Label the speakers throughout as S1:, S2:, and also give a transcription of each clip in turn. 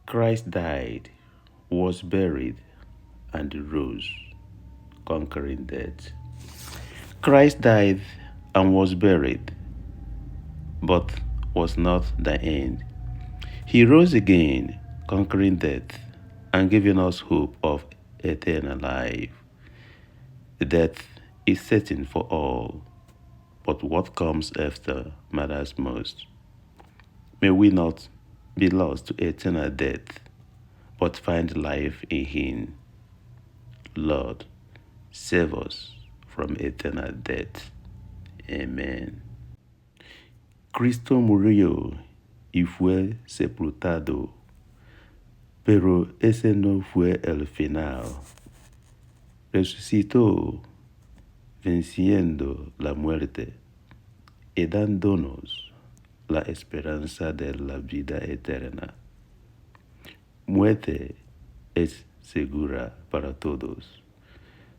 S1: Christ died, was buried, and rose, conquering death. Christ died and was buried, but was not the end. He rose again, conquering death, and giving us hope of eternal life. Death is certain for all, but what comes after matters most. May we not be lost to eternal death, but find life in Him. Lord, save us from eternal death. Amen. Cristo murió y fue sepultado, pero ese no fue el final. Resucitó, venciendo la muerte y dándonos la esperanza de la vida eterna. Muerte es segura para todos,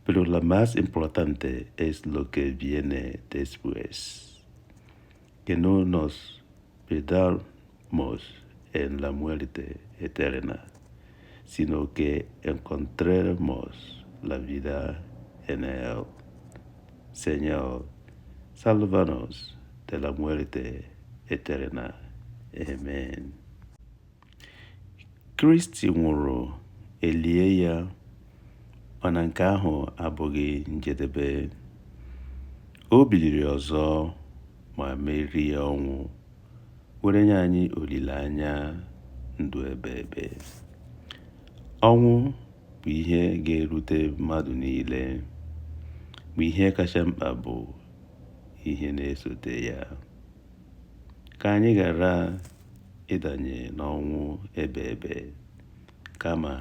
S1: pero la más importante es lo que viene después. Que no nos perdamos en la muerte eterna, sino que encontremos la vida en Él. Señor, sálvanos de la muerte eterna. Amen. Kristi nwụrụ, elie ya, mana nke ahụ abụghị njedebe. O biliri ọzọ ma merie ọnwụ, were nye anyị olileanya ndụ ebe. Ọnwụ bụ ihe ga-erute mmadụ niile, ma ihe kacha mkpa bụ ihe na-esote ya. Ka anyị ghara ịdanye n'ọnwụ ebe, kama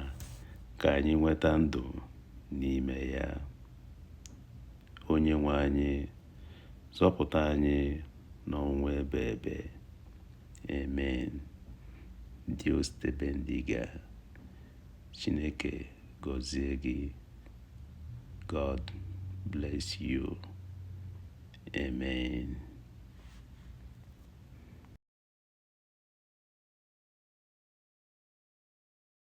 S1: ka anyị nweta ndụ n'ime ya. Onyenwe anyị, zọpụta anyị n'ọnwụ ebe. Amen. Dios te bendiga. Chineke gọzie gị. God bless you. Amen.